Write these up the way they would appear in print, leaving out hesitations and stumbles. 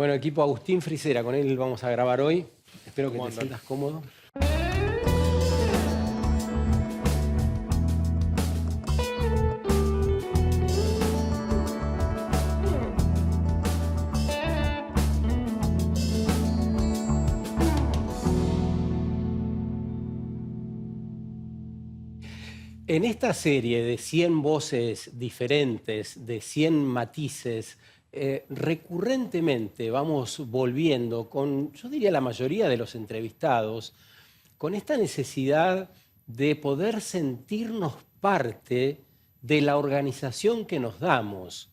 Bueno, equipo Agustín Frisera, con él vamos a grabar hoy. Espero que te sientas cómodo. En esta serie de 100 voces diferentes, de 100 matices, recurrentemente vamos volviendo con, yo diría la mayoría de los entrevistados, con esta necesidad de poder sentirnos parte de la organización que nos damos,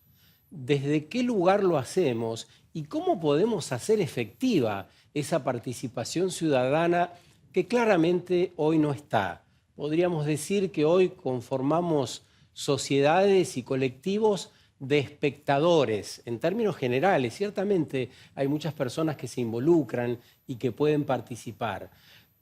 desde qué lugar lo hacemos y cómo podemos hacer efectiva esa participación ciudadana que claramente hoy no está. Podríamos decir que hoy conformamos sociedades y colectivos de espectadores, en términos generales. Ciertamente hay muchas personas que se involucran y que pueden participar,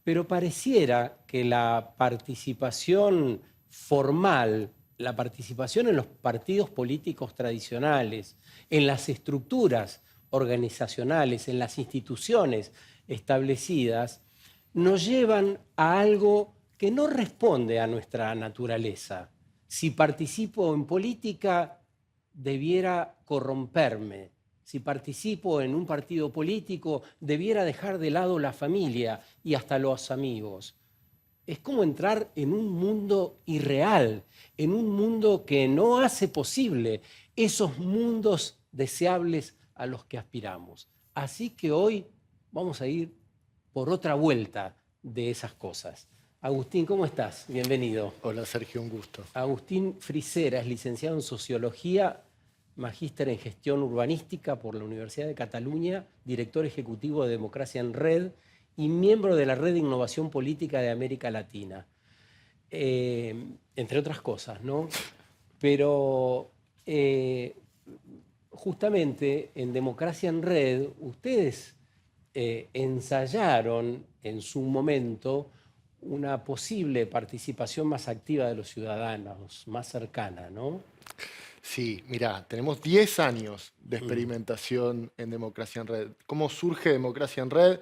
pero pareciera que la participación formal, la participación en los partidos políticos tradicionales, en las estructuras organizacionales, en las instituciones establecidas, nos llevan a algo que no responde a nuestra naturaleza. Si participo en política, debiera corromperme. Si participo en un partido político, debiera dejar de lado la familia y hasta los amigos. Es como entrar en un mundo irreal, en un mundo que no hace posible esos mundos deseables a los que aspiramos. Así que hoy vamos a ir por otra vuelta de esas cosas. Agustín, ¿cómo estás? Bienvenido. Hola Sergio, un gusto. Agustín Frisera es licenciado en Sociología, magíster en Gestión Urbanística por la Universidad de Cataluña, director ejecutivo de Democracia en Red y miembro de la Red de Innovación Política de América Latina. Entre otras cosas, ¿no? Pero justamente en Democracia en Red, ustedes ensayaron en su momento una posible participación más activa de los ciudadanos, más cercana, ¿no? Sí, mirá, tenemos 10 años de experimentación en Democracia en Red. ¿Cómo surge Democracia en Red?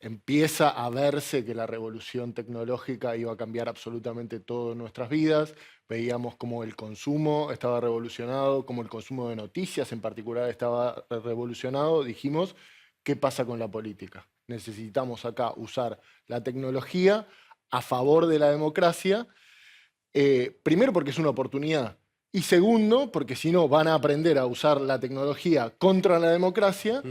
Empieza a verse que la revolución tecnológica iba a cambiar absolutamente todo en nuestras vidas. Veíamos cómo el consumo estaba revolucionado, cómo el consumo de noticias en particular estaba revolucionado. Dijimos, ¿qué pasa con la política? Necesitamos acá usar la tecnología a favor de la democracia, primero porque es una oportunidad, y segundo porque si no van a aprender a usar la tecnología contra la democracia,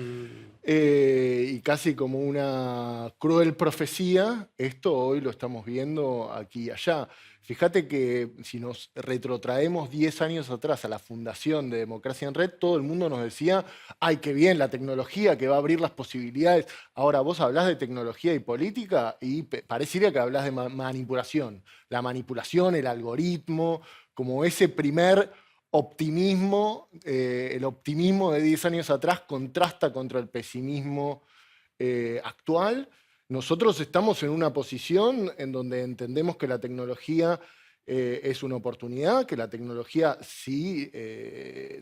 y casi como una cruel profecía, esto hoy lo estamos viendo aquí y allá. Fíjate que si nos retrotraemos 10 años atrás a la fundación de Democracia en Red, todo el mundo nos decía, ¡ay, qué bien la tecnología que va a abrir las posibilidades! Ahora vos hablás de tecnología y política y parecería que hablás de manipulación. La manipulación, el algoritmo, como ese primer optimismo, el optimismo de 10 años atrás contrasta contra el pesimismo actual. Nosotros estamos en una posición en donde entendemos que la tecnología es una oportunidad, que la tecnología, si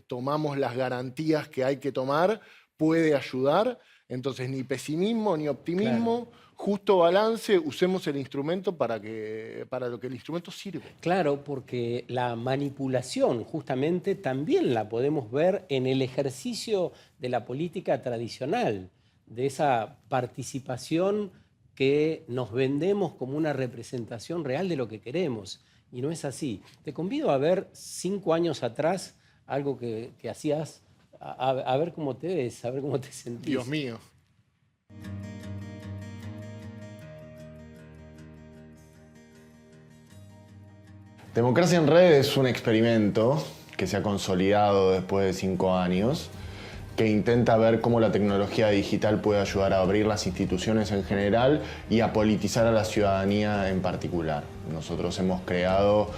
tomamos las garantías que hay que tomar, puede ayudar. Entonces, ni pesimismo ni optimismo, claro. Justo balance, usemos el instrumento para lo que el instrumento sirve. Claro, porque la manipulación justamente también la podemos ver en el ejercicio de la política tradicional, de esa participación que nos vendemos como una representación real de lo que queremos, y no es así. Te convido a ver 5 años atrás algo que hacías, a ver cómo te ves, a ver cómo te sentís. Dios mío. Democracia en Red es un experimento que se ha consolidado después de 5 años, que intenta ver cómo la tecnología digital puede ayudar a abrir las instituciones en general y a politizar a la ciudadanía en particular. Nosotros hemos creado,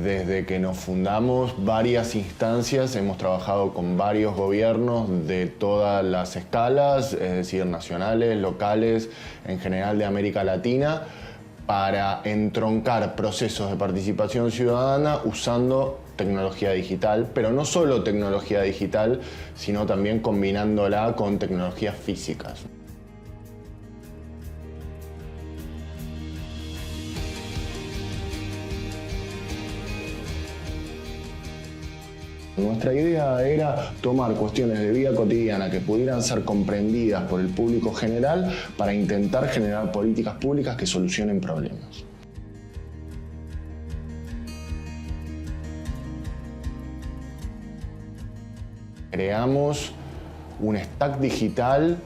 desde que nos fundamos, varias instancias, hemos trabajado con varios gobiernos de todas las escalas, es decir, nacionales, locales, en general de América Latina, para entroncar procesos de participación ciudadana usando tecnología digital, pero no solo tecnología digital, sino también combinándola con tecnologías físicas. Nuestra idea era tomar cuestiones de vida cotidiana que pudieran ser comprendidas por el público general para intentar generar políticas públicas que solucionen problemas. Creamos un stack digital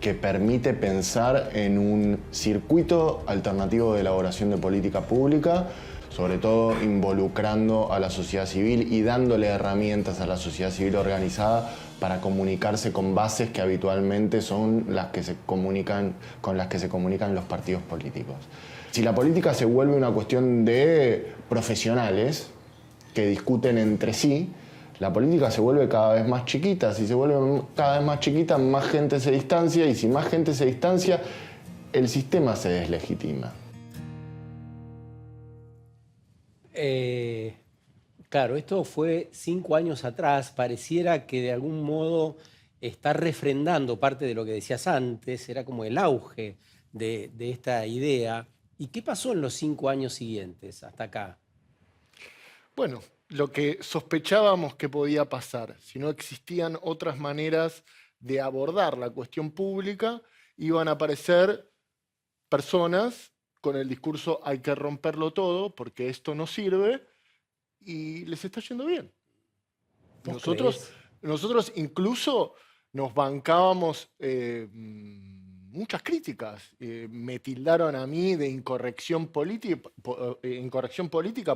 que permite pensar en un circuito alternativo de elaboración de política pública, sobre todo involucrando a la sociedad civil y dándole herramientas a la sociedad civil organizada para comunicarse con bases que habitualmente son las que se comunican, con las que se comunican los partidos políticos. Si la política se vuelve una cuestión de profesionales que discuten entre sí, la política se vuelve cada vez más chiquita. Si se vuelve cada vez más chiquita, más gente se distancia, y si más gente se distancia, el sistema se deslegitima. Claro, esto fue 5 años atrás. Pareciera que de algún modo está refrendando parte de lo que decías antes. Era como el auge de esta idea. ¿Y qué pasó en los 5 años siguientes hasta acá? Bueno, lo que sospechábamos que podía pasar, si no existían otras maneras de abordar la cuestión pública, iban a aparecer personas con el discurso hay que romperlo todo porque esto no sirve, y les está yendo bien. Nosotros incluso nos bancábamos muchas críticas. Me tildaron a mí de incorrección política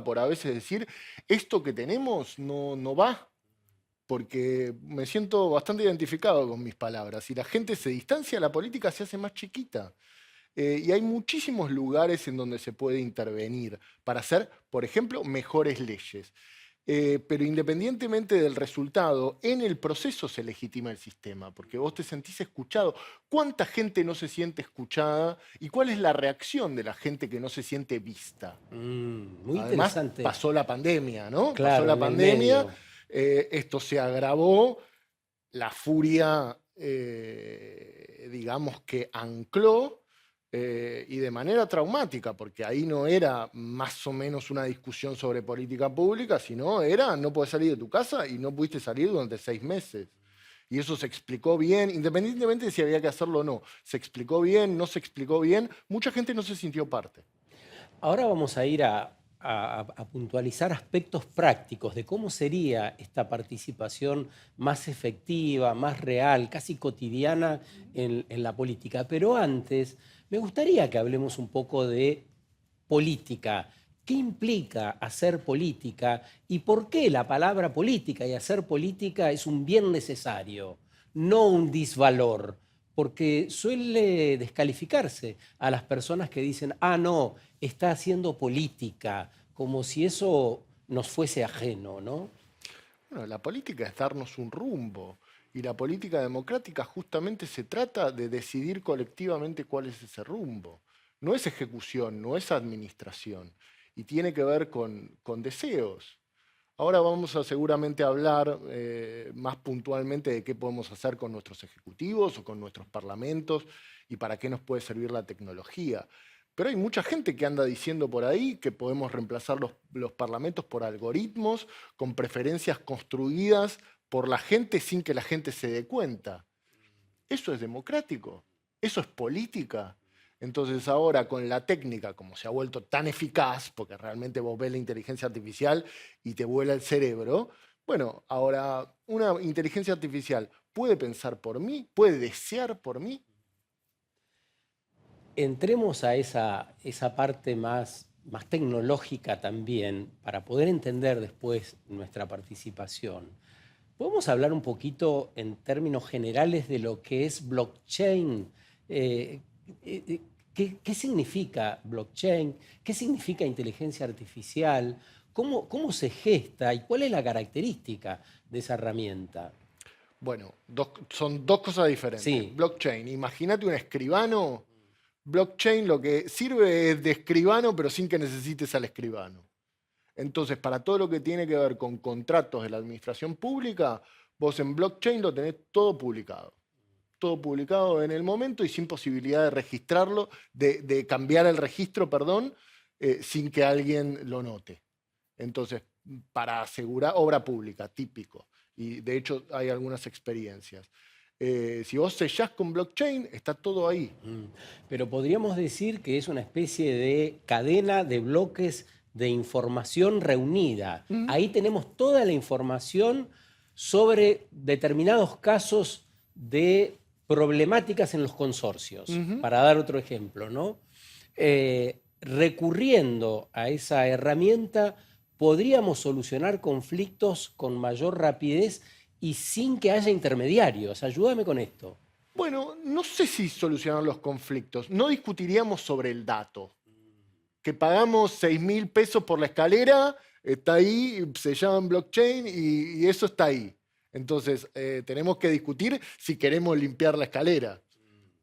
por a veces decir esto que tenemos no va, porque me siento bastante identificado con mis palabras. Si la gente se distancia, la política se hace más chiquita. Y hay muchísimos lugares en donde se puede intervenir para hacer, por ejemplo, mejores leyes. Pero independientemente del resultado, en el proceso se legitima el sistema, porque vos te sentís escuchado. ¿Cuánta gente no se siente escuchada? ¿Y cuál es la reacción de la gente que no se siente vista? Muy Además, interesante. pasó la pandemia, ¿no? Claro, pasó la en el pandemia, medio. esto se agravó, la furia, digamos que ancló, y de manera traumática, porque ahí no era más o menos una discusión sobre política pública, sino era no podés salir de tu casa y no pudiste salir durante 6 meses. Y eso se explicó bien, independientemente de si había que hacerlo o no. Se explicó bien, no se explicó bien, mucha gente no se sintió parte. Ahora vamos a ir a puntualizar aspectos prácticos de cómo sería esta participación más efectiva, más real, casi cotidiana en la política. Pero antes, me gustaría que hablemos un poco de política. ¿Qué implica hacer política y por qué la palabra política y hacer política es un bien necesario, no un disvalor? Porque suele descalificarse a las personas que dicen, ah, no, está haciendo política, como si eso nos fuese ajeno, ¿no? Bueno, la política es darnos un rumbo. Y la política democrática justamente se trata de decidir colectivamente cuál es ese rumbo. No es ejecución, no es administración. Y tiene que ver con deseos. Ahora vamos a seguramente hablar más puntualmente de qué podemos hacer con nuestros ejecutivos o con nuestros parlamentos y para qué nos puede servir la tecnología. Pero hay mucha gente que anda diciendo por ahí que podemos reemplazar los parlamentos por algoritmos con preferencias construidas por la gente sin que la gente se dé cuenta. ¿Eso es democrático? ¿Eso es política? Entonces ahora con la técnica, como se ha vuelto tan eficaz, porque realmente vos ves la inteligencia artificial y te vuela el cerebro, bueno, ahora una inteligencia artificial puede pensar por mí, puede desear por mí. Entremos a esa parte más tecnológica también, para poder entender después nuestra participación. ¿Podemos hablar un poquito en términos generales de lo que es blockchain? ¿Qué significa blockchain? ¿Qué significa inteligencia artificial? ¿Cómo se gesta y cuál es la característica de esa herramienta? Bueno, son dos cosas diferentes. Sí. Blockchain, imagínate un escribano. Blockchain lo que sirve es de escribano, pero sin que necesites al escribano. Entonces, para todo lo que tiene que ver con contratos de la administración pública, vos en blockchain lo tenés todo publicado. Todo publicado en el momento y sin posibilidad de registrarlo, de cambiar el registro, perdón, sin que alguien lo note. Entonces, para asegurar obra pública, típico. Y de hecho hay algunas experiencias. Si vos sellás con blockchain, está todo ahí. Pero podríamos decir que es una especie de cadena de bloques de información reunida. Ahí tenemos toda la información sobre determinados casos de problemáticas en los consorcios, para dar otro ejemplo, ¿no? Recurriendo a esa herramienta, podríamos solucionar conflictos con mayor rapidez y sin que haya intermediarios. Ayúdame con esto. Bueno, no sé si solucionar los conflictos. No discutiríamos sobre el dato. Que pagamos 6.000 pesos por la escalera, está ahí, se llama en blockchain y eso está ahí. Entonces, tenemos que discutir si queremos limpiar la escalera.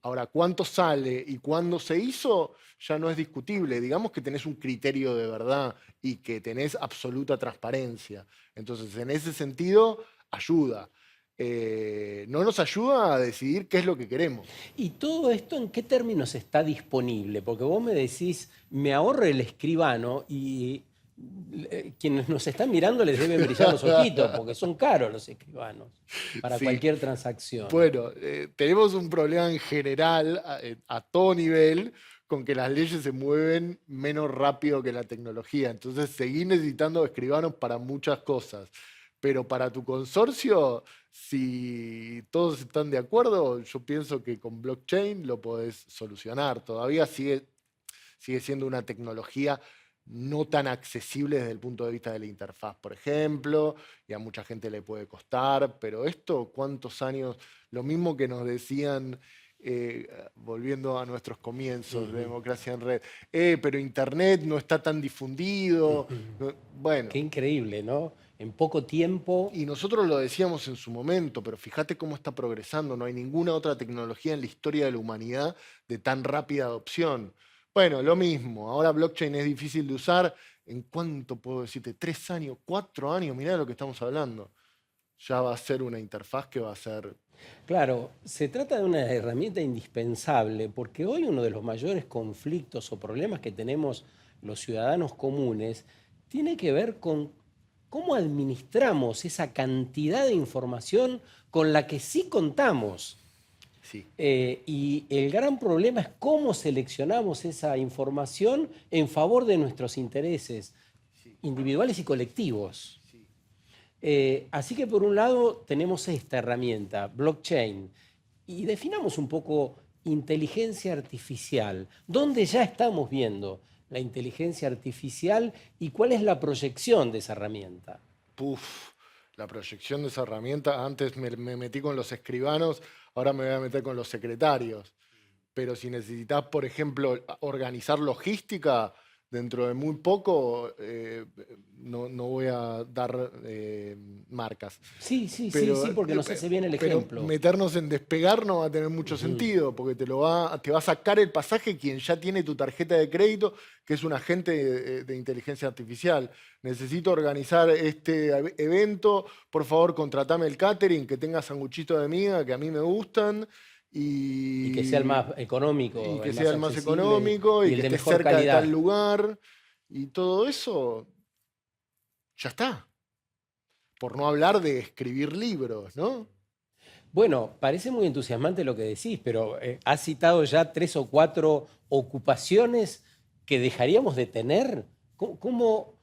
Ahora, cuánto sale y cuándo se hizo, ya no es discutible. Digamos que tenés un criterio de verdad y que tenés absoluta transparencia. Entonces, en ese sentido, ayuda. No nos ayuda a decidir qué es lo que queremos. ¿Y todo esto en qué términos está disponible? Porque vos me decís, me ahorro el escribano y quienes nos están mirando les deben brillar los ojitos, porque son caros los escribanos para cualquier transacción. Bueno, tenemos un problema en general a todo nivel con que las leyes se mueven menos rápido que la tecnología. Entonces, seguís necesitando escribanos para muchas cosas. Pero para tu consorcio, si todos están de acuerdo, yo pienso que con blockchain lo podés solucionar. Todavía sigue siendo una tecnología no tan accesible desde el punto de vista de la interfaz, por ejemplo, y a mucha gente le puede costar, pero esto, ¿cuántos años? Lo mismo que nos decían, volviendo a nuestros comienzos de Democracia en Red, pero Internet no está tan difundido. Bueno. Qué increíble, ¿no? En poco tiempo. Y nosotros lo decíamos en su momento, pero fíjate cómo está progresando. No hay ninguna otra tecnología en la historia de la humanidad de tan rápida adopción. Bueno, lo mismo. Ahora blockchain es difícil de usar. ¿En cuánto puedo decirte? 3 años, 4 años. Mirá de lo que estamos hablando. Ya va a ser una interfaz que va a ser... Claro, se trata de una herramienta indispensable porque hoy uno de los mayores conflictos o problemas que tenemos los ciudadanos comunes tiene que ver con cómo administramos esa cantidad de información con la que sí contamos. Sí. Y el gran problema es cómo seleccionamos esa información en favor de nuestros intereses individuales y colectivos. Así que por un lado tenemos esta herramienta, blockchain, y definamos un poco inteligencia artificial. ¿Dónde ya estamos viendo la inteligencia artificial y cuál es la proyección de esa herramienta? La proyección de esa herramienta, antes me metí con los escribanos, ahora me voy a meter con los secretarios. Pero si necesitas, por ejemplo, organizar logística, dentro de muy poco, no voy a dar marcas. Sí, porque nos hace bien el ejemplo. Pero meternos en despegar no va a tener mucho sentido, porque te va a sacar el pasaje quien ya tiene tu tarjeta de crédito, que es un agente de inteligencia artificial. Necesito organizar este evento, por favor, contratame el catering, que tenga sanguchitos de miga, que a mí me gustan. Y que sea el más económico. Y que sea el más económico y que esté cerca de tal lugar. Y todo eso ya está. Por no hablar de escribir libros, ¿no? Bueno, parece muy entusiasmante lo que decís, pero has citado ya 3 o 4 ocupaciones que dejaríamos de tener. ¿Cómo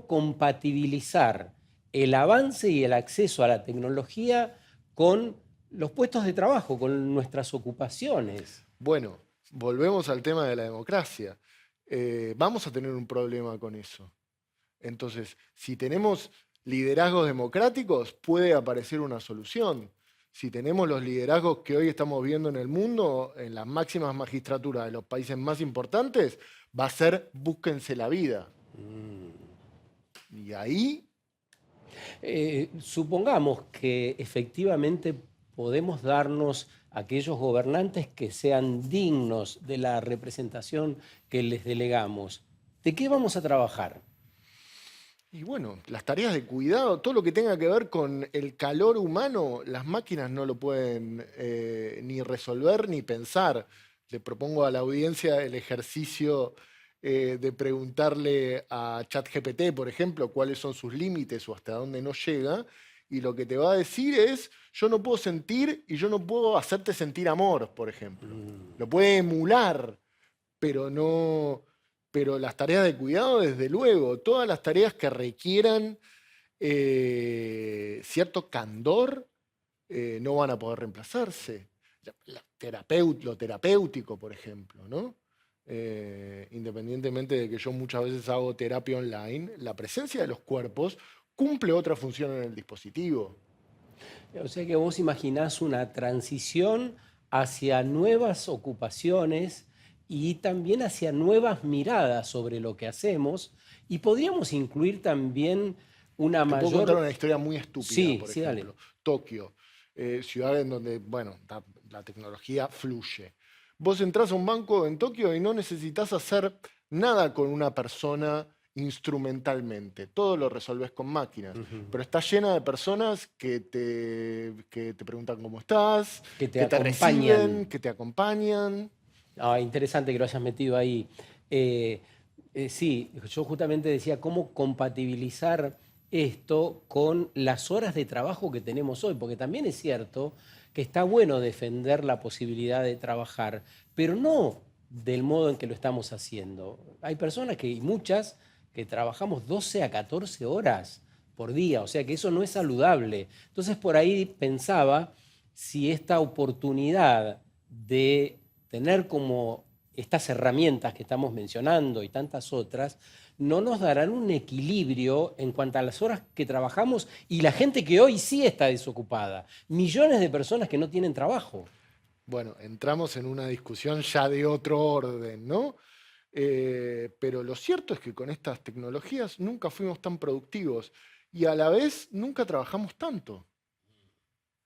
compatibilizar el avance y el acceso a la tecnología con los puestos de trabajo, con nuestras ocupaciones? Bueno, volvemos al tema de la democracia. Vamos a tener un problema con eso. Entonces, si tenemos liderazgos democráticos, puede aparecer una solución. Si tenemos los liderazgos que hoy estamos viendo en el mundo, en las máximas magistraturas de los países más importantes, va a ser búsquense la vida. Y ahí... supongamos que efectivamente podemos darnos aquellos gobernantes que sean dignos de la representación que les delegamos. ¿De qué vamos a trabajar? Y bueno, las tareas de cuidado, todo lo que tenga que ver con el calor humano, las máquinas no lo pueden ni resolver ni pensar. Le propongo a la audiencia el ejercicio de preguntarle a ChatGPT, por ejemplo, cuáles son sus límites o hasta dónde no llega, y lo que te va a decir es, yo no puedo sentir y yo no puedo hacerte sentir amor, por ejemplo. Lo puede emular, pero no... Pero las tareas de cuidado, desde luego, todas las tareas que requieran cierto candor no van a poder reemplazarse. Lo terapéutico, por ejemplo, ¿no? Independientemente de que yo muchas veces hago terapia online, la presencia de los cuerpos cumple otra función en el dispositivo. O sea que vos imaginás una transición hacia nuevas ocupaciones y también hacia nuevas miradas sobre lo que hacemos, y podríamos incluir también una Te mayor... puedo contar una historia muy estúpida, Sí, por sí, ejemplo. dale. Tokio, ciudad en donde, bueno, la tecnología fluye. Vos entrás a un banco en Tokio y no necesitas hacer nada con una persona instrumentalmente. Todo lo resolvés con máquinas. Pero está llena de personas que te preguntan cómo estás, Que te que te acompañan. reciben, que te acompañan. Ah, interesante que lo hayas metido ahí. Sí, yo justamente decía cómo compatibilizar esto con las horas de trabajo que tenemos hoy, porque también es cierto que está bueno defender la posibilidad de trabajar, pero no del modo en que lo estamos haciendo. Hay personas y muchas, que trabajamos 12 a 14 horas por día, o sea que eso no es saludable. Entonces por ahí pensaba si esta oportunidad de tener como estas herramientas que estamos mencionando y tantas otras, no nos darán un equilibrio en cuanto a las horas que trabajamos y la gente que hoy sí está desocupada. Millones de personas que no tienen trabajo. Bueno, entramos en una discusión ya de otro orden, ¿no? Pero lo cierto es que con estas tecnologías nunca fuimos tan productivos y a la vez nunca trabajamos tanto.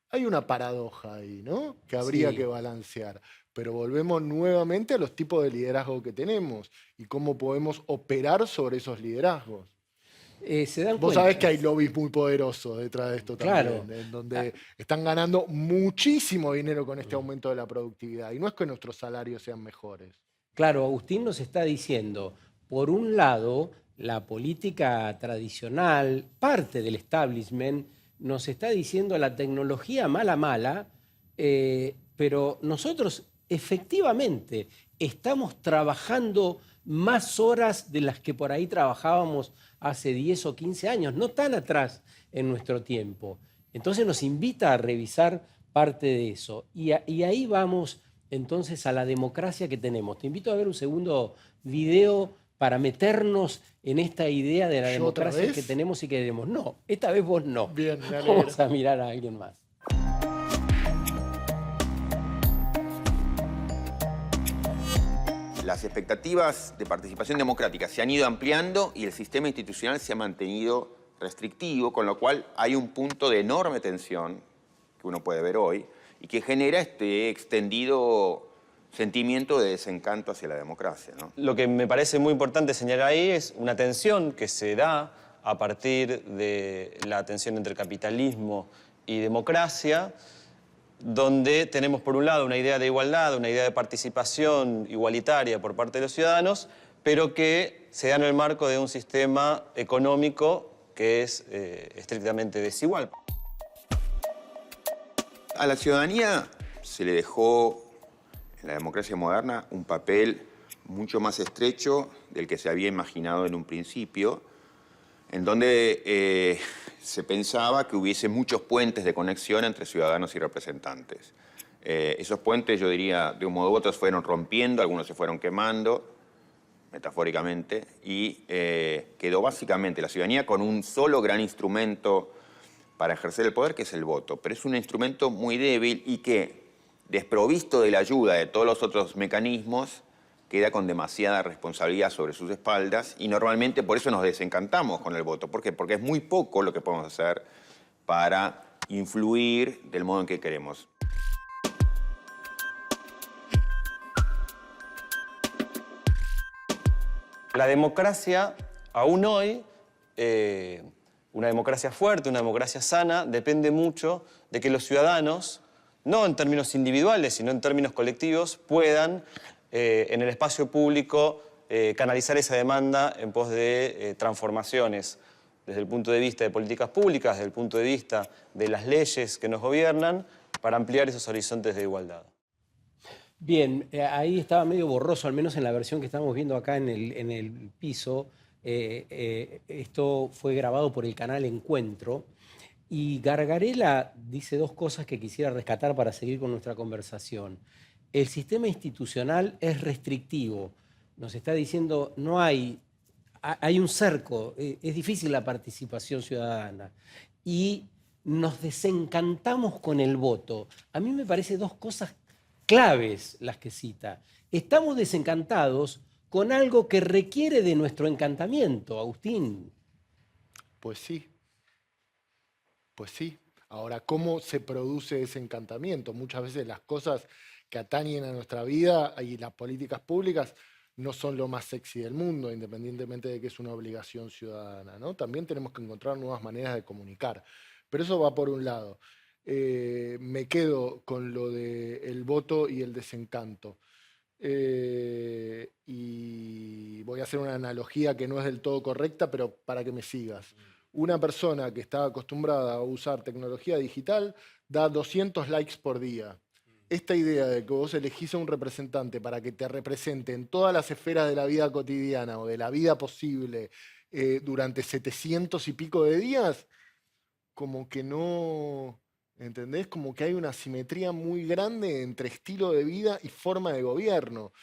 Hay una paradoja ahí, ¿no? Que habría Sí. que balancear. Pero volvemos nuevamente a los tipos de liderazgo que tenemos y cómo podemos operar sobre esos liderazgos. Se dan Vos cuenta. sabés que hay lobbies muy poderosos detrás de esto también, Claro. en donde están ganando muchísimo dinero con este aumento de la productividad. Y no es que nuestros salarios sean mejores. Claro, Agustín nos está diciendo, por un lado, la política tradicional, parte del establishment, nos está diciendo la tecnología mala, pero nosotros efectivamente estamos trabajando más horas de las que por ahí trabajábamos hace 10 o 15 años, no tan atrás en nuestro tiempo. Entonces nos invita a revisar parte de eso. Y ahí vamos entonces a la democracia que tenemos. Te invito a ver un segundo video para meternos en esta idea de la ¿Yo otra democracia vez? que tenemos y que queremos. No, esta vez vos no. Bien, me alegro. Vamos a mirar a alguien más. Las expectativas de participación democrática se han ido ampliando y el sistema institucional se ha mantenido restrictivo, con lo cual hay un punto de enorme tensión que uno puede ver hoy y que genera este extendido sentimiento de desencanto hacia la democracia, ¿no? Lo que me parece muy importante señalar ahí es una tensión que se da a partir de la tensión entre capitalismo y democracia, donde tenemos por un lado una idea de igualdad, una idea de participación igualitaria por parte de los ciudadanos, pero que se da en el marco de un sistema económico que es estrictamente desigual. A la ciudadanía se le dejó en la democracia moderna un papel mucho más estrecho del que se había imaginado en un principio, en donde se pensaba que hubiese muchos puentes de conexión entre ciudadanos y representantes. Esos puentes, yo diría, de un modo u otro se fueron rompiendo, algunos se fueron quemando, metafóricamente, y quedó básicamente la ciudadanía con un solo gran instrumento para ejercer el poder, que es el voto. Pero es un instrumento muy débil y que, desprovisto de la ayuda de todos los otros mecanismos, queda con demasiada responsabilidad sobre sus espaldas y normalmente por eso nos desencantamos con el voto. ¿Por qué? Porque es muy poco lo que podemos hacer para influir del modo en que queremos. La democracia, aún hoy, una democracia fuerte, una democracia sana, depende mucho de que los ciudadanos, no en términos individuales, sino en términos colectivos, puedan en el espacio público canalizar esa demanda en pos de transformaciones desde el punto de vista de políticas públicas, desde el punto de vista de las leyes que nos gobiernan, para ampliar esos horizontes de igualdad. Bien, ahí estaba medio borroso, al menos en la versión que estamos viendo acá en el piso. Esto fue grabado por el canal Encuentro. Y Gargarella dice dos cosas que quisiera rescatar para seguir con nuestra conversación. El sistema institucional es restrictivo. Nos está diciendo, no hay un cerco, es difícil la participación ciudadana. Y nos desencantamos con el voto. A mí me parece dos cosas claves las que cita. Estamos desencantados con algo que requiere de nuestro encantamiento, Agustín. Pues sí. Pues sí. Ahora, ¿cómo se produce ese encantamiento? Muchas veces las cosas que atañen a nuestra vida y las políticas públicas no son lo más sexy del mundo, independientemente de que es una obligación ciudadana, ¿no? También tenemos que encontrar nuevas maneras de comunicar. Pero eso va por un lado. Me quedo con lo del voto y el desencanto. Y voy a hacer una analogía que no es del todo correcta, pero para que me sigas. Una persona que está acostumbrada a usar tecnología digital da 200 likes por día. Esta idea de que vos elegís a un representante para que te represente en todas las esferas de la vida cotidiana o de la vida posible durante 700 y pico de días, como que no, ¿entendés? Como que hay una asimetría muy grande entre estilo de vida y forma de gobierno.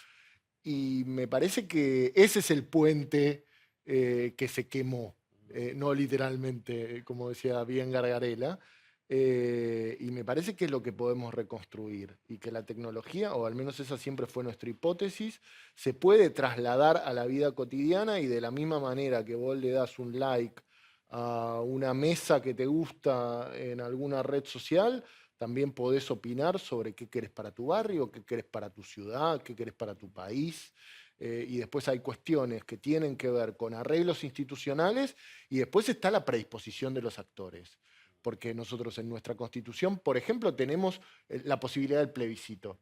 Y me parece que ese es el puente que se quemó. No literalmente, como decía bien Gargarella, y me parece que es lo que podemos reconstruir, y que la tecnología, o al menos esa siempre fue nuestra hipótesis, se puede trasladar a la vida cotidiana, y de la misma manera que vos le das un like a una mesa que te gusta en alguna red social, también podés opinar sobre qué querés para tu barrio, qué querés para tu ciudad, qué querés para tu país. Y después hay cuestiones que tienen que ver con arreglos institucionales, y después está la predisposición de los actores. Porque nosotros en nuestra Constitución, por ejemplo, tenemos la posibilidad del plebiscito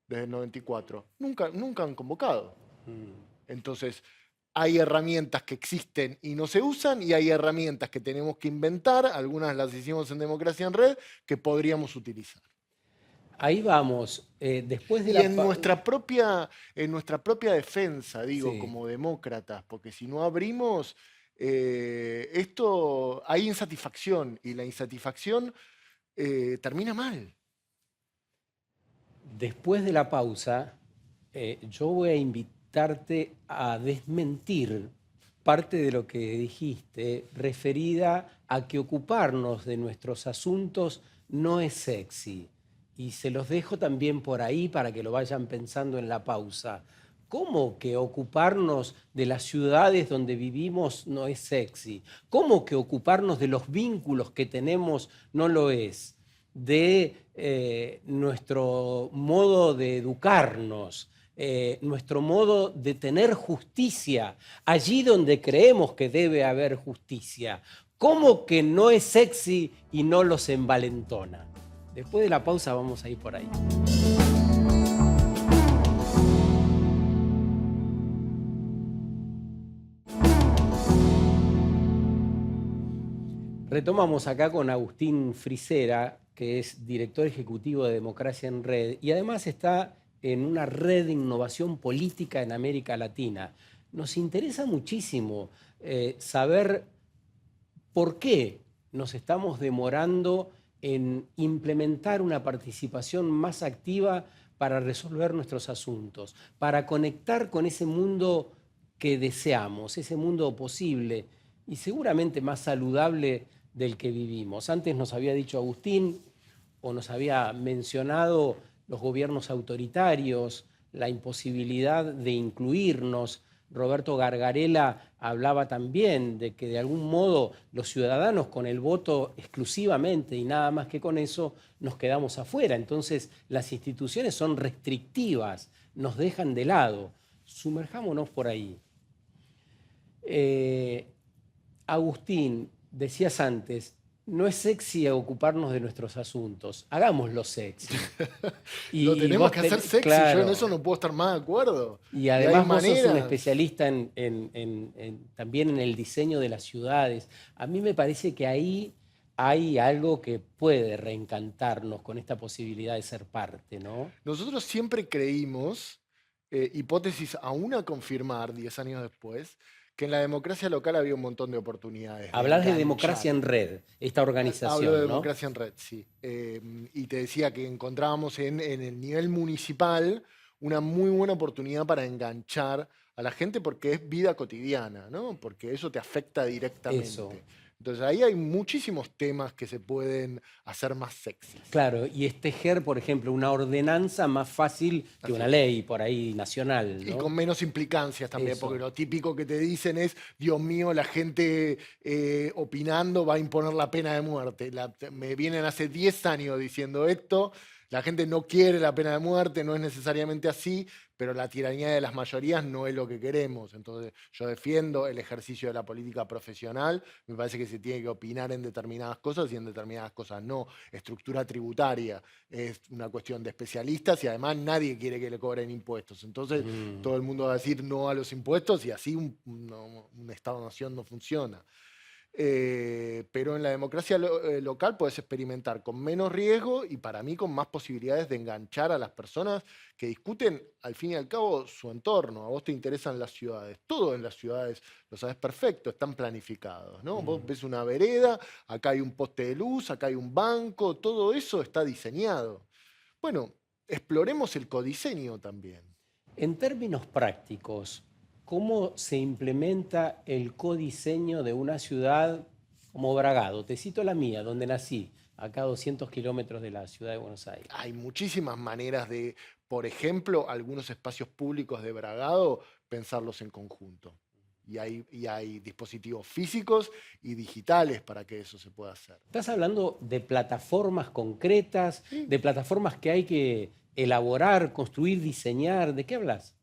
desde el 94. Nunca han convocado. Entonces, hay herramientas que existen y no se usan, y hay herramientas que tenemos que inventar, algunas las hicimos en Democracia en Red, que podríamos utilizar. Ahí vamos. Después de Y la en nuestra propia defensa, digo, Sí. como demócratas, porque si no abrimos, esto hay insatisfacción, y la insatisfacción termina mal. Después de la pausa, yo voy a invitarte a desmentir parte de lo que dijiste referida a que ocuparnos de nuestros asuntos no es sexy. Y se los dejo también por ahí para que lo vayan pensando en la pausa. ¿Cómo que ocuparnos de las ciudades donde vivimos no es sexy? ¿Cómo que ocuparnos de los vínculos que tenemos no lo es? De nuestro modo de educarnos, nuestro modo de tener justicia, allí donde creemos que debe haber justicia. ¿Cómo que no es sexy y no los envalentona? Después de la pausa vamos a ir por ahí. Retomamos acá con Agustín Frisera, que es director ejecutivo de Democracia en Red, y además está en una red de innovación política en América Latina. Nos interesa muchísimo saber por qué nos estamos demorando en implementar una participación más activa para resolver nuestros asuntos, para conectar con ese mundo que deseamos, ese mundo posible y seguramente más saludable del que vivimos. Antes nos había dicho Agustín, o nos había mencionado los gobiernos autoritarios, la imposibilidad de incluirnos. Roberto Gargarella hablaba también de que de algún modo los ciudadanos con el voto exclusivamente y nada más que con eso nos quedamos afuera. Entonces las instituciones son restrictivas, nos dejan de lado. Sumerjámonos por ahí. Agustín, decías antes, no es sexy ocuparnos de nuestros asuntos, hagámoslo sexy. Lo tenemos vos que hacer sexy, yo claro, en eso no puedo estar más de acuerdo. y hay además vos sos un maneras. especialista también en el diseño de las ciudades. A mí me parece que ahí hay algo que puede reencantarnos con esta posibilidad de ser parte, ¿no? Nosotros siempre creímos, hipótesis aún a confirmar 10 años después, que en la democracia local había un montón de oportunidades. Hablas de enganchar. Democracia en Red, esta organización, Hablo de ¿no? democracia en red, sí. Y te decía que encontrábamos en el nivel municipal una muy buena oportunidad para enganchar a la gente porque es vida cotidiana, ¿no? Porque eso te afecta directamente. Eso. Entonces ahí hay muchísimos temas que se pueden hacer más sexy. Claro, y es tejer, por ejemplo, una ordenanza más fácil que una ley por ahí nacional, Y ¿no? con menos implicancias también, Eso. porque lo típico que te dicen es, Dios mío, la gente opinando va a imponer la pena de muerte. Me vienen hace 10 años diciendo esto, la gente no quiere la pena de muerte, no es necesariamente así, pero la tiranía de las mayorías no es lo que queremos. Entonces yo defiendo el ejercicio de la política profesional, me parece que se tiene que opinar en determinadas cosas y en determinadas cosas no. Estructura tributaria es una cuestión de especialistas y además nadie quiere que le cobren impuestos. Entonces todo el mundo va a decir no a los impuestos y así un Estado-nación no funciona. Pero en la democracia local puedes experimentar con menos riesgo y para mí con más posibilidades de enganchar a las personas que discuten al fin y al cabo su entorno. A vos te interesan las ciudades, todo en las ciudades lo sabes perfecto, están planificados, ¿no? Vos ves una vereda, acá hay un poste de luz, acá hay un banco, todo eso está diseñado. Bueno, exploremos el codiseño también. En términos prácticos, ¿cómo se implementa el codiseño de una ciudad como Bragado? Te cito la mía, donde nací, acá a 200 kilómetros de la ciudad de Buenos Aires. Hay muchísimas maneras de, por ejemplo, algunos espacios públicos de Bragado, pensarlos en conjunto. Y hay dispositivos físicos y digitales para que eso se pueda hacer. Estás hablando de plataformas concretas, de plataformas que hay que elaborar, construir, diseñar. ¿De qué hablas?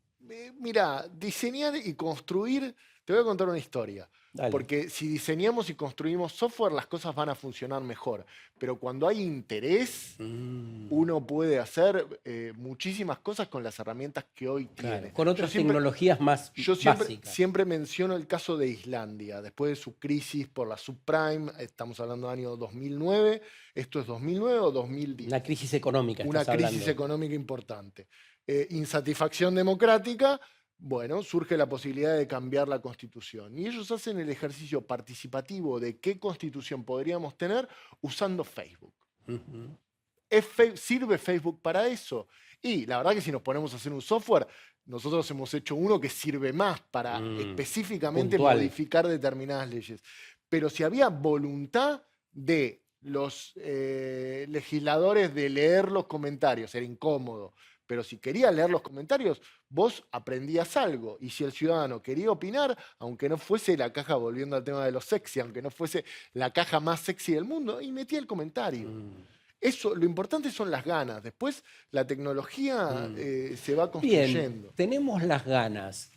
Mira, diseñar y construir, te voy a contar una historia. Dale. Porque si diseñamos y construimos software, las cosas van a funcionar mejor. Pero cuando hay interés, uno puede hacer muchísimas cosas con las herramientas que hoy Claro, tiene. con otras tecnologías más Yo básicas. siempre menciono el caso de Islandia. Después de su crisis por la subprime, estamos hablando del año 2009. ¿Esto es 2009 o 2010? Una crisis económica, Una estás crisis hablando. económica importante. Insatisfacción democrática, bueno, surge la posibilidad de cambiar la constitución. Y ellos hacen el ejercicio participativo de qué constitución podríamos tener usando Facebook. ¿Sirve Facebook para eso? Y la verdad que si nos ponemos a hacer un software, nosotros hemos hecho uno que sirve más para específicamente puntual. modificar determinadas leyes. Pero si había voluntad de los legisladores de leer los comentarios, era incómodo. Pero si quería leer los comentarios, vos aprendías algo. Y si el ciudadano quería opinar, aunque no fuese la caja, volviendo al tema de lo sexy, aunque no fuese la caja más sexy del mundo, y metía el comentario. Eso, lo importante son las ganas. Después la tecnología se va construyendo. Bien, tenemos las ganas.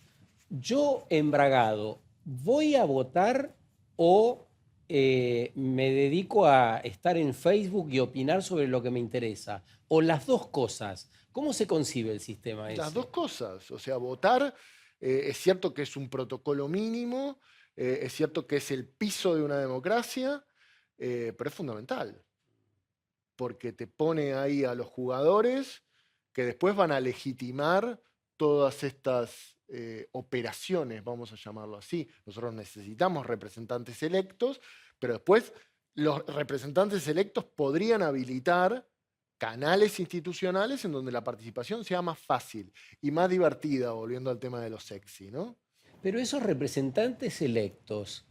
Yo, embragado, ¿voy a votar o me dedico a estar en Facebook y opinar sobre lo que me interesa? O las dos cosas. ¿Cómo se concibe el sistema ese? Las dos cosas. O sea, votar es cierto que es un protocolo mínimo, es cierto que es el piso de una democracia, pero es fundamental. Porque te pone ahí a los jugadores que después van a legitimar todas estas operaciones, vamos a llamarlo así. Nosotros necesitamos representantes electos, pero después los representantes electos podrían habilitar canales institucionales en donde la participación sea más fácil y más divertida, volviendo al tema de lo sexy, ¿no? Pero esos representantes electos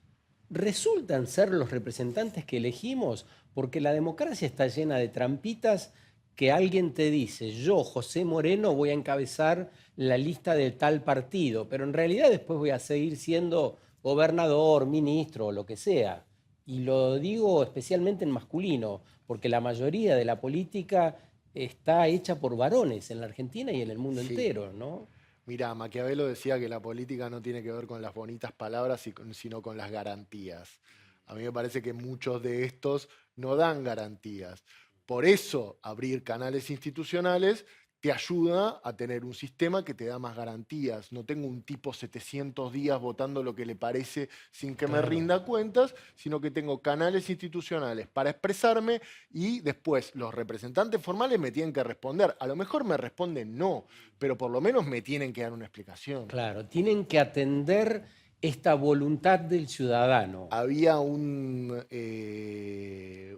resultan ser los representantes que elegimos, porque la democracia está llena de trampitas que alguien te dice, yo, José Moreno, voy a encabezar la lista de tal partido, pero en realidad después voy a seguir siendo gobernador, ministro o lo que sea. Y lo digo especialmente en masculino, porque la mayoría de la política está hecha por varones en la Argentina y en el mundo Sí. entero, ¿no? Mirá, Maquiavelo decía que la política no tiene que ver con las bonitas palabras, sino con las garantías. A mí me parece que muchos de estos no dan garantías. Por eso, abrir canales institucionales te ayuda a tener un sistema que te da más garantías. No tengo un tipo 700 días votando lo que le parece sin que me rinda cuentas, sino que tengo canales institucionales para expresarme y después los representantes formales me tienen que responder. A lo mejor me responden no, pero por lo menos me tienen que dar una explicación. Claro, tienen que atender esta voluntad del ciudadano. Había un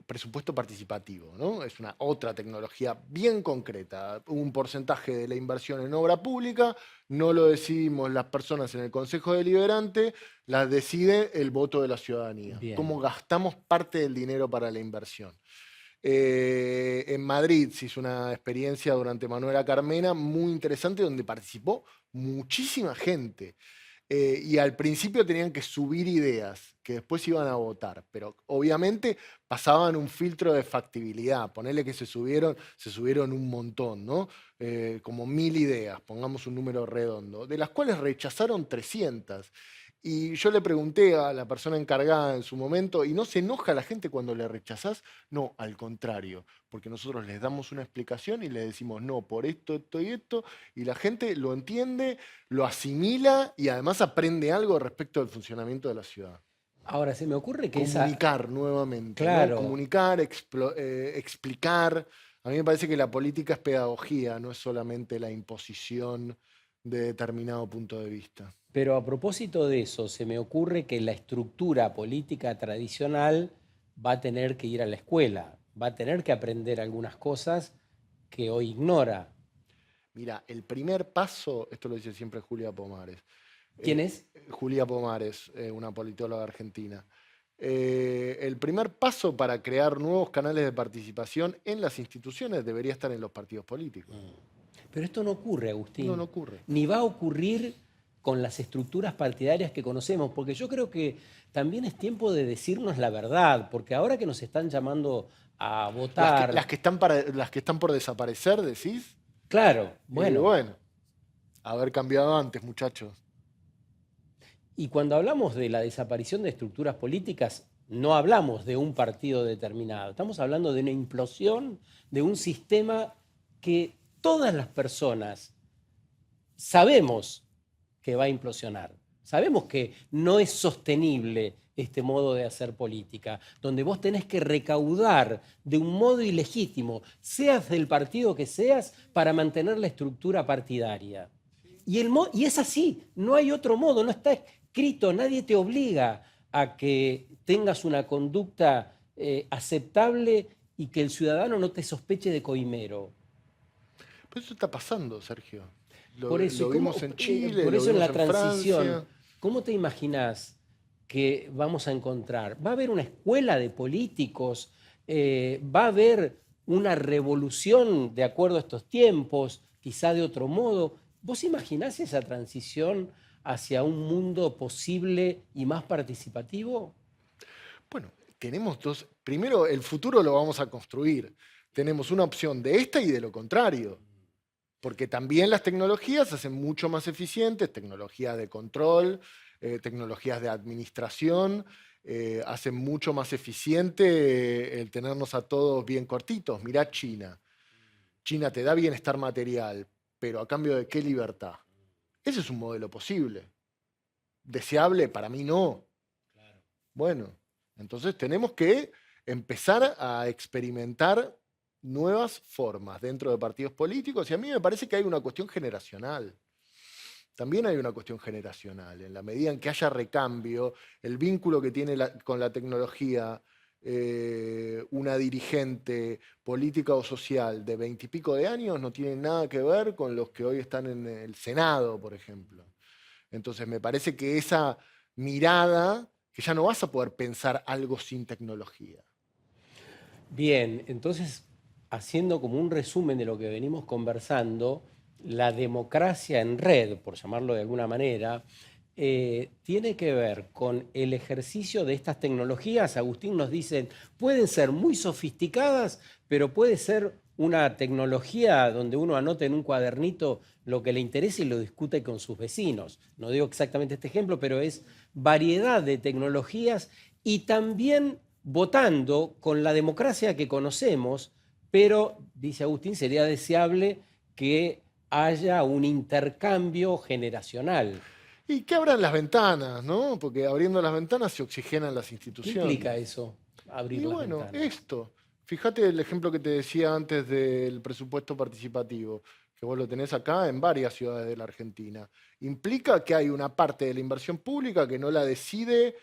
presupuesto participativo, ¿no? Es una otra tecnología bien concreta. Un porcentaje de la inversión en obra pública no lo decidimos las personas en el Consejo Deliberante, las decide el voto de la ciudadanía. Bien. Cómo gastamos parte del dinero para la inversión. En Madrid se hizo una experiencia durante Manuela Carmena muy interesante donde participó muchísima gente. Y al principio tenían que subir ideas que después iban a votar, pero obviamente pasaban un filtro de factibilidad. Ponerle que se subieron un montón, ¿no? Como 1000 ideas, pongamos un número redondo, de las cuales rechazaron 300. Y yo le pregunté a la persona encargada en su momento, ¿y no se enoja la gente cuando le rechazás? No, al contrario, porque nosotros les damos una explicación y les decimos no, por esto, esto y esto, y la gente lo entiende, lo asimila y además aprende algo respecto del funcionamiento de la ciudad. Ahora, se me ocurre que Comunicar nuevamente, Claro. ¿no? Comunicar, explicar. A mí me parece que la política es pedagogía, no es solamente la imposición de determinado punto de vista. Pero a propósito de eso, se me ocurre que la estructura política tradicional va a tener que ir a la escuela, va a tener que aprender algunas cosas que hoy ignora. Mira, el primer paso, esto lo dice siempre Julia Pomares. ¿Quién es? Julia Pomares, una politóloga argentina. El primer paso para crear nuevos canales de participación en las instituciones debería estar en los partidos políticos. Pero esto no ocurre, Agustín. No, no ocurre. Ni va a ocurrir con las estructuras partidarias que conocemos, porque yo creo que también es tiempo de decirnos la verdad, porque ahora que nos están llamando a votar... Las que están por desaparecer, decís. Claro, bueno. Bueno, haber cambiado antes, muchachos. Y cuando hablamos de la desaparición de estructuras políticas, no hablamos de un partido determinado, estamos hablando de una implosión de un sistema que todas las personas sabemos que va a implosionar. Sabemos que no es sostenible este modo de hacer política, donde vos tenés que recaudar de un modo ilegítimo, seas del partido que seas, para mantener la estructura partidaria. Y es así, no hay otro modo, no está escrito, nadie te obliga a que tengas una conducta aceptable y que el ciudadano no te sospeche de coimero. Pero eso está pasando, Sergio. Por eso, lo vimos en Chile, por lo eso en la vimos en transición, Francia. ¿cómo te imaginás que vamos a encontrar? ¿Va a haber una escuela de políticos? ¿Va a haber una revolución de acuerdo a estos tiempos? Quizá de otro modo. ¿Vos imaginás esa transición hacia un mundo posible y más participativo? Bueno, tenemos dos. Primero, el futuro lo vamos a construir. Tenemos una opción de esta y de lo contrario. Porque también las tecnologías se hacen mucho más eficientes, tecnologías de control, tecnologías de administración, hacen mucho más eficiente el tenernos a todos bien cortitos. Mirá China. China te da bienestar material, pero ¿a cambio de qué libertad? Ese es un modelo posible. ¿Deseable? Para mí no. Bueno, entonces tenemos que empezar a experimentar nuevas formas dentro de partidos políticos y a mí me parece que hay una cuestión generacional. También hay una cuestión generacional. En la medida en que haya recambio, el vínculo que tiene con la tecnología una dirigente política o social de 20 y pico de años no tiene nada que ver con los que hoy están en el Senado, por ejemplo. Entonces me parece que esa mirada, que ya no vas a poder pensar algo sin tecnología. Bien, entonces, haciendo como un resumen de lo que venimos conversando, la democracia en red, por llamarlo de alguna manera, tiene que ver con el ejercicio de estas tecnologías. Agustín nos dice, pueden ser muy sofisticadas, pero puede ser una tecnología donde uno anota en un cuadernito lo que le interesa y lo discute con sus vecinos. No digo exactamente este ejemplo, pero es variedad de tecnologías y también votando con la democracia que conocemos, pero, dice Agustín, sería deseable que haya un intercambio generacional. Y que abran las ventanas, ¿no? Porque abriendo las ventanas se oxigenan las ¿Qué instituciones. implica eso, abrir Y las bueno, ventanas? esto. Fíjate el ejemplo que te decía antes del presupuesto participativo, que vos lo tenés acá en varias ciudades de la Argentina. Implica que hay una parte de la inversión pública que no la decide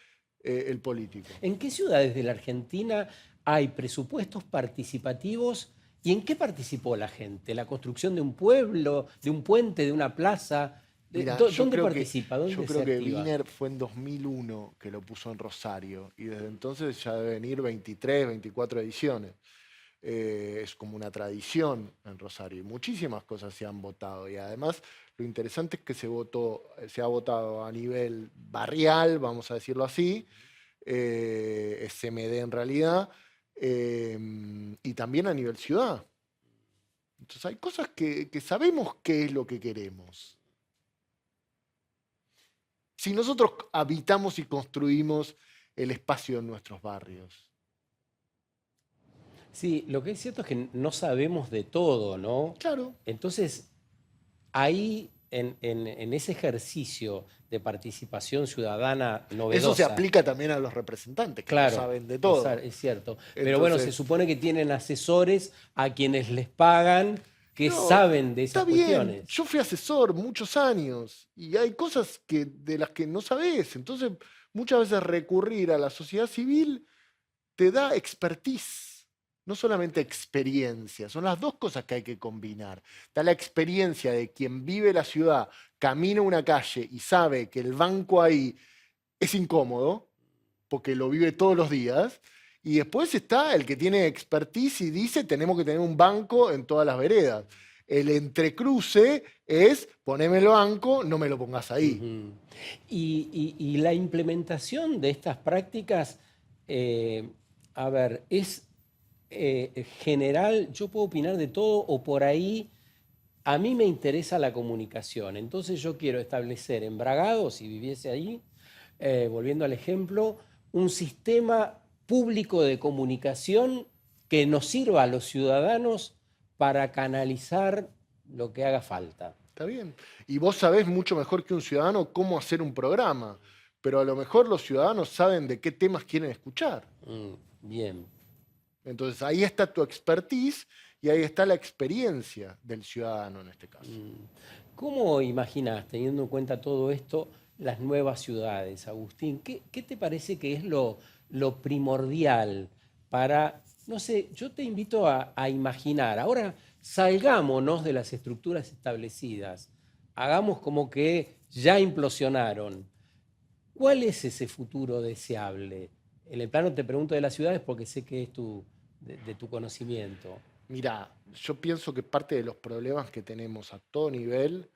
el político. ¿En qué ciudades de la Argentina hay presupuestos participativos y en qué participó la gente? ¿La construcción de un pueblo, de un puente, de una plaza? Mira, ¿Dónde participa? ¿Dónde yo se creo que activa? Wiener fue en 2001 que lo puso en Rosario y desde entonces ya deben ir 23, 24 ediciones. Es como una tradición en Rosario y muchísimas cosas se han votado y además lo interesante es que se ha votado a nivel barrial, vamos a decirlo así, es CMD en realidad, y también a nivel ciudad. Entonces hay cosas que sabemos qué es lo que queremos. Si nosotros habitamos y construimos el espacio en nuestros barrios. Sí, lo que es cierto es que no sabemos de todo, ¿no? Claro. Entonces, ahí, en ese ejercicio de participación ciudadana novedosa. Eso se aplica también a los representantes, que Claro, no saben de todo. es cierto. Pero bueno, se Entonces, supone que tienen asesores a quienes les pagan que no, saben de está esas bien. cuestiones. Yo fui asesor muchos años y hay cosas de las que no sabés. Entonces, muchas veces recurrir a la sociedad civil te da expertise, no solamente experiencia. Son las dos cosas que hay que combinar. Está la experiencia de quien vive la ciudad, camina una calle y sabe que el banco ahí es incómodo, porque lo vive todos los días. Y después está el que tiene expertise y dice tenemos que tener un banco en todas las veredas. El entrecruce es poneme el banco, no me lo pongas ahí. Ujú. Y la implementación de estas prácticas, a ver, es general, yo puedo opinar de todo o por ahí a mí me interesa la comunicación. Entonces yo quiero establecer en Bragado, si viviese ahí, volviendo al ejemplo, un sistema público de comunicación que nos sirva a los ciudadanos para canalizar lo que haga falta. Está bien. Y vos sabés mucho mejor que un ciudadano cómo hacer un programa, pero a lo mejor los ciudadanos saben de qué temas quieren escuchar. Bien. Entonces ahí está tu expertise y ahí está la experiencia del ciudadano en este caso. ¿Cómo imaginás, teniendo en cuenta todo esto, las nuevas ciudades, Agustín? ¿Qué te parece que es lo primordial para, no sé, yo te invito a imaginar, ahora salgámonos de las estructuras establecidas, hagamos como que ya implosionaron. ¿Cuál es ese futuro deseable? En el plano te pregunto de las ciudades porque sé que es de tu conocimiento. Mirá, yo pienso que parte de los problemas que tenemos a todo nivel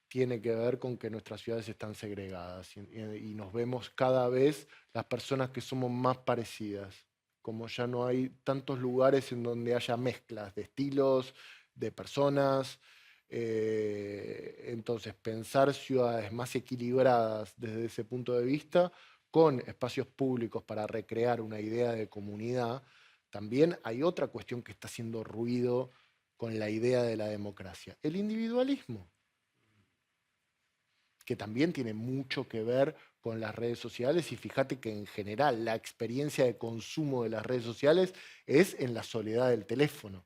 tiene que ver con que nuestras ciudades están segregadas y nos vemos cada vez las personas que somos más parecidas, como ya no hay tantos lugares en donde haya mezclas de estilos, de personas. Entonces, pensar ciudades más equilibradas desde ese punto de vista, con espacios públicos para recrear una idea de comunidad. También hay otra cuestión que está haciendo ruido con la idea de la democracia, el individualismo, que también tiene mucho que ver con las redes sociales y fíjate que en general la experiencia de consumo de las redes sociales es en la soledad del teléfono.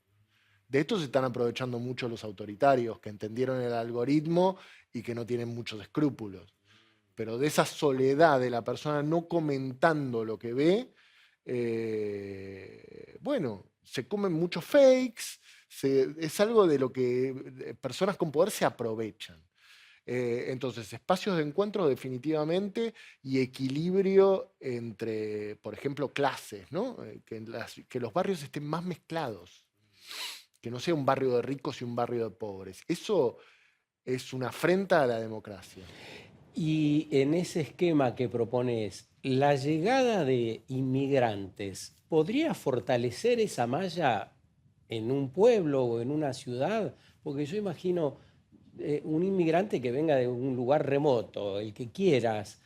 De esto se están aprovechando mucho los autoritarios que entendieron el algoritmo y que no tienen muchos escrúpulos. Pero de esa soledad de la persona no comentando lo que ve, bueno, se comen muchos fakes, es algo de lo que personas con poder se aprovechan. Entonces, espacios de encuentro definitivamente y equilibrio entre, por ejemplo, clases, ¿no? Que los barrios estén más mezclados, que no sea un barrio de ricos y un barrio de pobres. Eso es una afrenta a la democracia. Y en ese esquema que propones, ¿la llegada de inmigrantes podría fortalecer esa malla en un pueblo o en una ciudad, porque yo imagino un inmigrante que venga de un lugar remoto, el que quieras,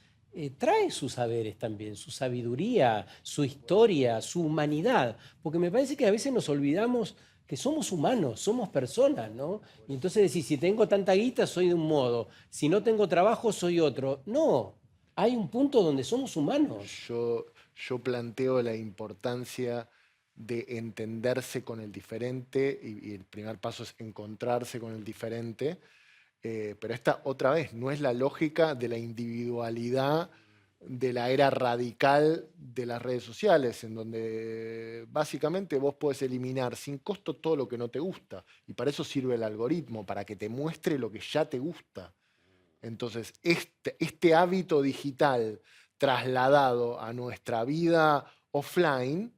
trae sus saberes también, su sabiduría, su historia, su humanidad, porque me parece que a veces nos olvidamos que somos humanos, somos personas, ¿no? Y entonces decir, si tengo tanta guita, soy de un modo, si no tengo trabajo, soy otro. No, hay un punto donde somos humanos. Yo planteo la importancia de entenderse con el diferente y el primer paso es encontrarse con el diferente, pero esta otra vez no es la lógica de la individualidad de la era radical de las redes sociales, en donde básicamente vos podés eliminar sin costo todo lo que no te gusta. Y para eso sirve el algoritmo, para que te muestre lo que ya te gusta. Entonces, este hábito digital trasladado a nuestra vida offline,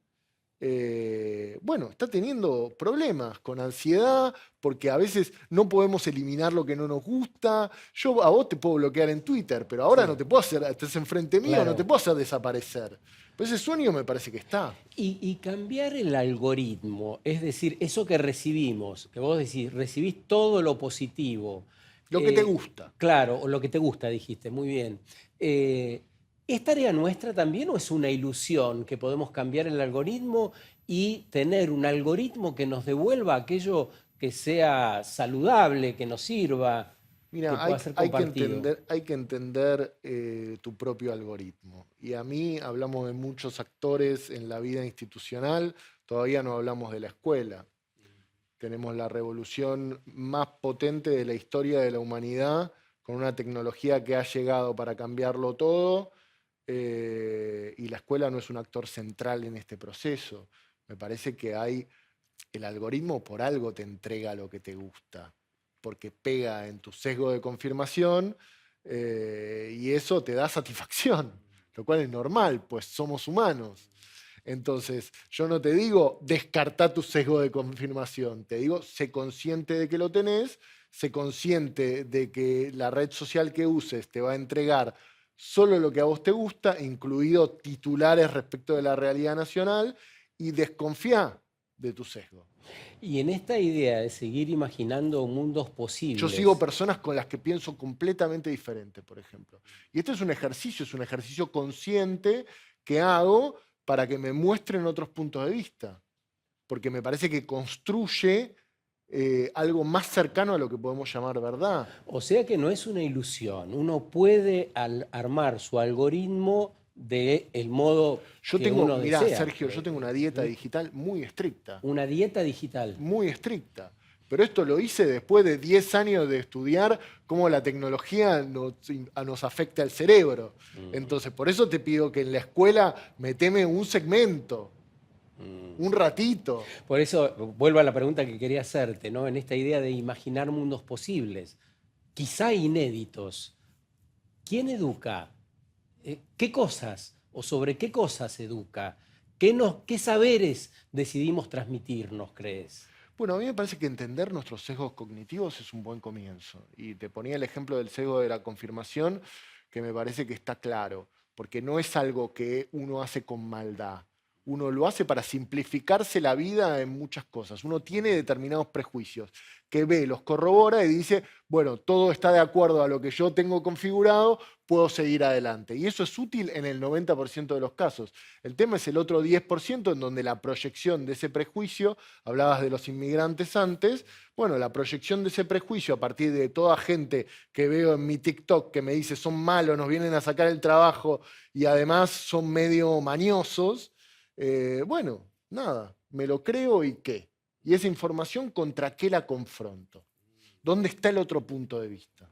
bueno, está teniendo problemas con ansiedad, porque a veces no podemos eliminar lo que no nos gusta. Yo a vos te puedo bloquear en Twitter, pero ahora Sí. no te puedo hacer, estás enfrente mío, no Claro. te puedo hacer desaparecer. Pero ese sueño me parece que está. Y cambiar el algoritmo, es decir, eso que recibimos, que vos decís, recibís todo lo positivo. Lo que te gusta. Claro, o lo que te gusta, dijiste, muy bien. ¿Es tarea nuestra también o es una ilusión que podemos cambiar el algoritmo y tener un algoritmo que nos devuelva aquello que sea saludable, que nos sirva, que Mira, pueda ser compartido? hay que entender tu propio algoritmo. Y a mí hablamos de muchos actores en la vida institucional, todavía no hablamos de la escuela. Tenemos la revolución más potente de la historia de la humanidad, con una tecnología que ha llegado para cambiarlo todo, y la escuela no es un actor central en este proceso. Me parece que el algoritmo por algo te entrega lo que te gusta, porque pega en tu sesgo de confirmación, y eso te da satisfacción, lo cual es normal, pues somos humanos. Entonces, yo no te digo descartá tu sesgo de confirmación, te digo sé consciente de que lo tenés, sé consciente de que la red social que uses te va a entregar solo lo que a vos te gusta, incluido titulares respecto de la realidad nacional, y desconfía de tu sesgo. Y en esta idea de seguir imaginando mundos posibles. Yo sigo personas con las que pienso completamente diferente, por ejemplo. Y este es un ejercicio consciente que hago para que me muestren otros puntos de vista, porque me parece que construye algo más cercano a lo que podemos llamar verdad. O sea que no es una ilusión. Uno puede armar su algoritmo del modo que uno Mirá, desea. Sergio, yo tengo una dieta digital muy estricta, Una dieta digital. muy estricta. Pero esto lo hice después de 10 años de estudiar cómo la tecnología nos afecta al cerebro. Entonces, por eso te pido que en la escuela meteme un segmento, un ratito. Por eso vuelvo a la pregunta que quería hacerte, ¿no? En esta idea de imaginar mundos posibles, quizá inéditos. ¿Quién educa? ¿Qué cosas o sobre qué cosas educa? ¿Qué saberes decidimos transmitirnos, crees? Bueno, a mí me parece que entender nuestros sesgos cognitivos es un buen comienzo. Y te ponía el ejemplo del sesgo de la confirmación, que me parece que está claro, porque no es algo que uno hace con maldad. Uno lo hace para simplificarse la vida en muchas cosas. Uno tiene determinados prejuicios que ve, los corrobora y dice, bueno, todo está de acuerdo a lo que yo tengo configurado, puedo seguir adelante. Y eso es útil en el 90% de los casos. El tema es el otro 10% en donde la proyección de ese prejuicio, hablabas de los inmigrantes antes, bueno, la proyección de ese prejuicio a partir de toda gente que veo en mi TikTok que me dice son malos, nos vienen a sacar el trabajo y además son medio mañosos. Bueno, nada, me lo creo y qué. Y esa información, ¿contra qué la confronto? ¿Dónde está el otro punto de vista?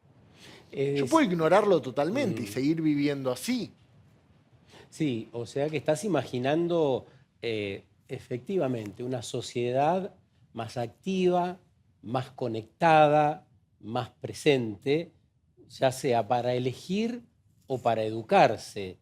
Yo puedo ignorarlo totalmente y seguir viviendo así. Sí, o sea que estás imaginando efectivamente una sociedad más activa, más conectada, más presente, ya sea para elegir o para educarse,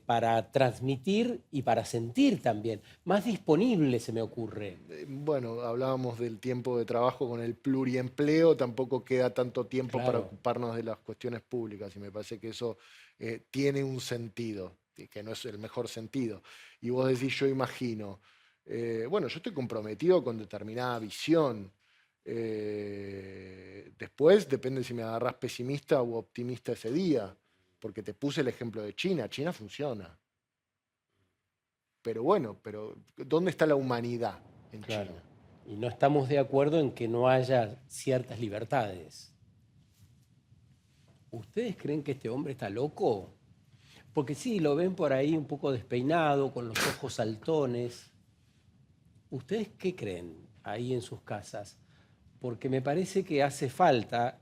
para transmitir y para sentir también. Más disponible se me ocurre. Bueno, hablábamos del tiempo de trabajo con el pluriempleo, tampoco queda tanto tiempo para Claro. ocuparnos de las cuestiones públicas y me parece que eso tiene un sentido, que no es el mejor sentido. Y vos decís, yo imagino, Bueno, yo estoy comprometido con determinada visión. Después depende si me agarrás pesimista o optimista ese día, porque te puse el ejemplo de China. China funciona. Pero bueno, ¿dónde está la humanidad en Claro. China? Y no estamos de acuerdo en que no haya ciertas libertades. ¿Ustedes creen que este hombre está loco? Porque sí, lo ven por ahí un poco despeinado, con los ojos saltones. ¿Ustedes qué creen ahí en sus casas? Porque me parece que hace falta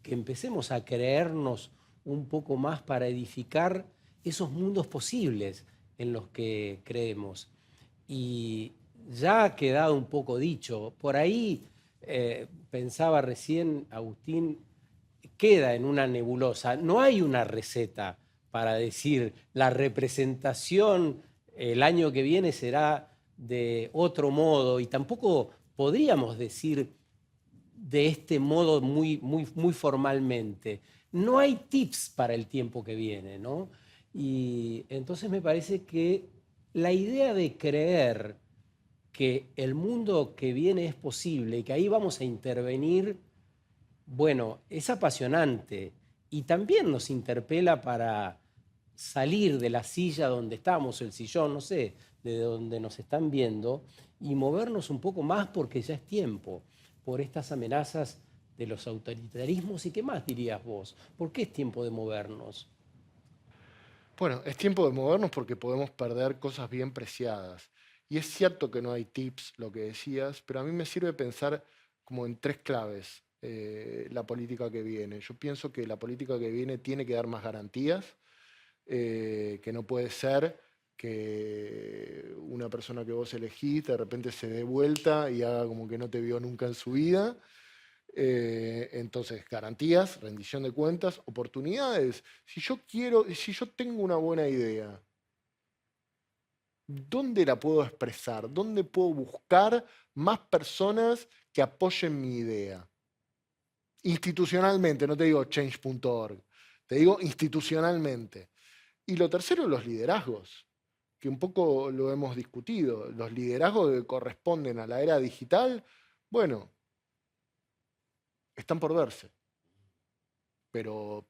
que empecemos a creernos un poco más para edificar esos mundos posibles en los que creemos. Y ya ha quedado un poco dicho, por ahí pensaba recién Agustín, queda en una nebulosa, no hay una receta para decir la representación el año que viene será de otro modo y tampoco podríamos decir de este modo muy formalmente. No hay tips para el tiempo que viene, ¿no? Y entonces me parece que la idea de creer que el mundo que viene es posible y que ahí vamos a intervenir, bueno, es apasionante y también nos interpela para salir de la silla donde estamos, el sillón, no sé, de donde nos están viendo, y movernos un poco más porque ya es tiempo, por estas amenazas de los autoritarismos. ¿Y qué más dirías vos? ¿Por qué es tiempo de movernos? Bueno, es tiempo de movernos porque podemos perder cosas bien preciadas. Y es cierto que no hay tips, lo que decías, pero a mí me sirve pensar como en 3 claves la política que viene. Yo pienso que la política que viene tiene que dar más garantías, que no puede ser que una persona que vos elegís de repente se dé vuelta y haga como que no te vio nunca en su vida. Entonces, garantías, rendición de cuentas, oportunidades. Si yo tengo una buena idea, ¿dónde la puedo expresar? ¿Dónde puedo buscar más personas que apoyen mi idea? Institucionalmente, no te digo change.org, te digo institucionalmente. Y lo tercero, los liderazgos, que un poco lo hemos discutido. Los liderazgos que corresponden a la era digital, bueno, están por verse. Pero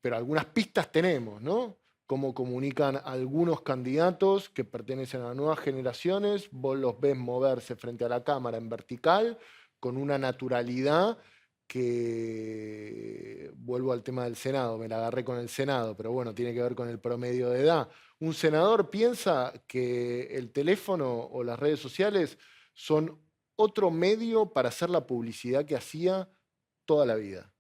algunas pistas tenemos, ¿no? Cómo comunican algunos candidatos que pertenecen a nuevas generaciones, vos los ves moverse frente a la cámara en vertical, con una naturalidad que, vuelvo al tema del Senado, me la agarré con el Senado, pero bueno, tiene que ver con el promedio de edad. Un senador piensa que el teléfono o las redes sociales son otro medio para hacer la publicidad que hacía toda la vida.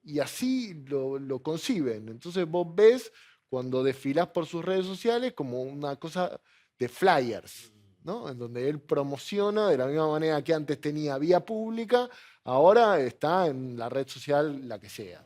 Y así lo conciben. Entonces vos ves cuando desfilás por sus redes sociales como una cosa de flyers, ¿no? En donde él promociona de la misma manera que antes tenía vía pública, ahora está en la red social, la que sea.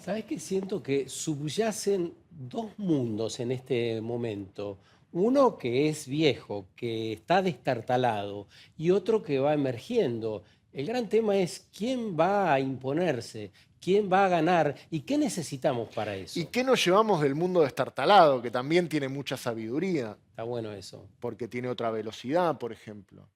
¿Sabés qué? Siento que subyacen 2 mundos en este momento. Uno que es viejo, que está destartalado, y otro que va emergiendo. El gran tema es quién va a imponerse, quién va a ganar y qué necesitamos para eso. ¿Y qué nos llevamos del mundo destartalado, que también tiene mucha sabiduría? Está bueno eso. Porque tiene otra velocidad, por ejemplo.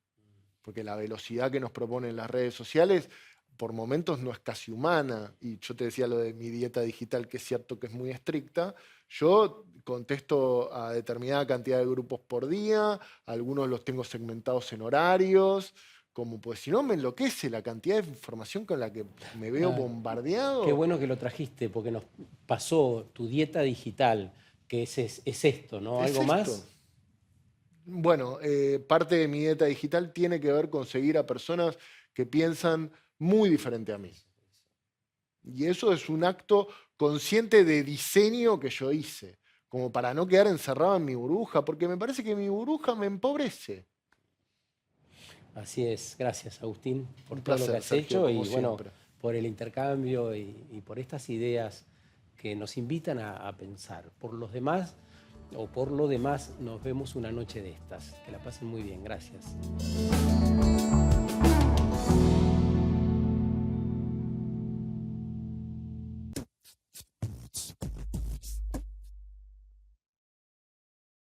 Porque la velocidad que nos proponen las redes sociales por momentos no es casi humana. Y yo te decía lo de mi dieta digital, que es cierto que es muy estricta. Yo contesto a determinada cantidad de grupos por día, algunos los tengo segmentados en horarios, como pues si no me enloquece la cantidad de información con la que me veo bombardeado. Qué bueno que lo trajiste, porque nos pasó tu dieta digital, que es esto, ¿no? ¿Es ¿Algo esto? más? Bueno, parte de mi dieta digital tiene que ver con seguir a personas que piensan muy diferente a mí. Y eso es un acto consciente de diseño que yo hice, como para no quedar encerrado en mi burbuja, porque me parece que mi burbuja me empobrece. Así es. Gracias, Agustín, por Un todo lo que placer, has Sergio, hecho y como bueno, siempre. por el intercambio y por estas ideas que nos invitan a pensar. Por los demás, o por lo demás, nos vemos una noche de estas. Que la pasen muy bien. Gracias.